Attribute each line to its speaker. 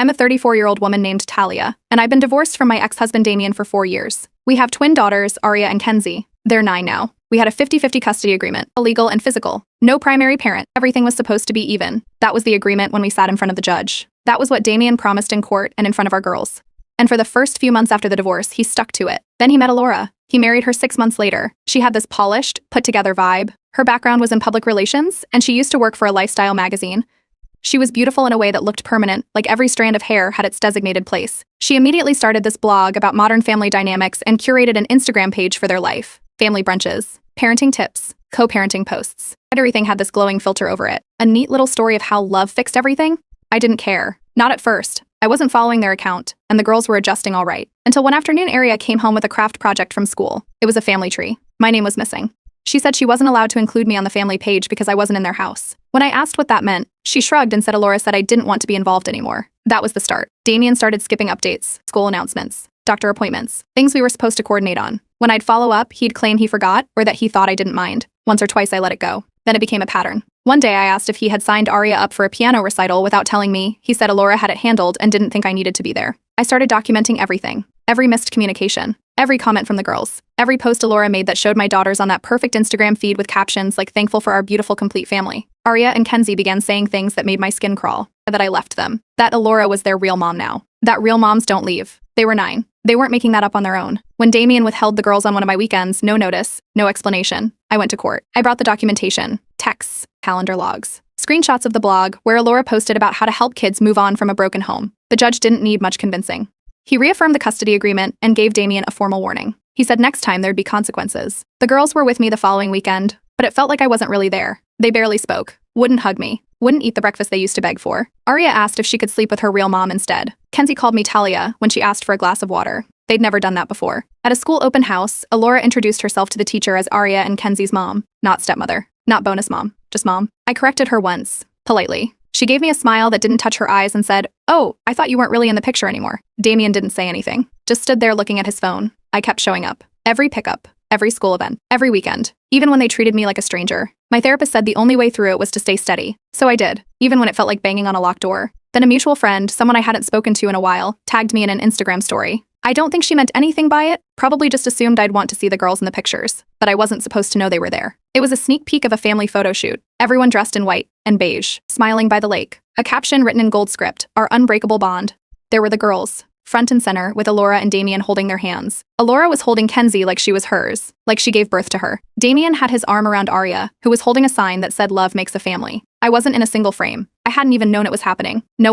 Speaker 1: I'm a 34-year-old woman named Talia, and I've been divorced from my ex-husband Damien for 4 years. We have twin daughters, Aria and Kenzie. They're 9 now. We had a 50-50 custody agreement, legal and physical. No primary parent. Everything was supposed to be even. That was the agreement when we sat in front of the judge. That was what Damien promised in court and in front of our girls. And for the first few months after the divorce, he stuck to it. Then he met Alora. He married her 6 months later. She had this polished, put-together vibe. Her background was in public relations, and she used to work for a lifestyle magazine. She was beautiful in a way that looked permanent, like every strand of hair had its designated place. She immediately started this blog about modern family dynamics and curated an Instagram page for their life. Family brunches, parenting tips, co-parenting posts. Everything had this glowing filter over it. A neat little story of how love fixed everything. I didn't care. Not at first. I wasn't following their account, and the girls were adjusting all right. Until one afternoon, Aria came home with a craft project from school. It was a family tree. My name was missing. She said she wasn't allowed to include me on the family page because I wasn't in their house. When I asked what that meant, she shrugged and said Alora said I didn't want to be involved anymore. That was the start. Damien started skipping updates, school announcements, doctor appointments, things we were supposed to coordinate on. When I'd follow up, he'd claim he forgot or that he thought I didn't mind. Once or twice I let it go. Then it became a pattern. One day I asked if he had signed Aria up for a piano recital without telling me. He said Alora had it handled and didn't think I needed to be there. I started documenting everything. Every missed communication. Every comment from the girls. Every post Alora made that showed my daughters on that perfect Instagram feed with captions like thankful for our beautiful complete family. Aria and Kenzie began saying things that made my skin crawl. That I left them. That Alora was their real mom now. That real moms don't leave. They were 9. They weren't making that up on their own. When Damien withheld the girls on one of my weekends, no notice, no explanation, I went to court. I brought the documentation, texts, calendar logs, screenshots of the blog where Alora posted about how to help kids move on from a broken home. The judge didn't need much convincing. He reaffirmed the custody agreement and gave Damien a formal warning. He said next time there'd be consequences. The girls were with me the following weekend, but it felt like I wasn't really there. They barely spoke, wouldn't hug me, wouldn't eat the breakfast they used to beg for. Aria asked if she could sleep with her real mom instead. Kenzie called me Talia when she asked for a glass of water. They'd never done that before. At a school open house, Alora introduced herself to the teacher as Aria and Kenzie's mom, not stepmother, not bonus mom, just mom. I corrected her once, politely. She gave me a smile that didn't touch her eyes and said, "Oh, I thought you weren't really in the picture anymore." Damien didn't say anything, just stood there looking at his phone. I kept showing up. Every pickup, every school event, every weekend, even when they treated me like a stranger. My therapist said the only way through it was to stay steady. So I did, even when it felt like banging on a locked door. Then a mutual friend, someone I hadn't spoken to in a while, tagged me in an Instagram story. I don't think she meant anything by it, probably just assumed I'd want to see the girls in the pictures, but I wasn't supposed to know they were there. It was a sneak peek of a family photo shoot, everyone dressed in white and beige, smiling by the lake. A caption written in gold script, "Our unbreakable bond." There were the girls, front and center, with Alora and Damien holding their hands. Alora was holding Kenzie like she was hers, like she gave birth to her. Damien had his arm around Aria, who was holding a sign that said love makes a family. I wasn't in a single frame. I hadn't even known it was happening. No one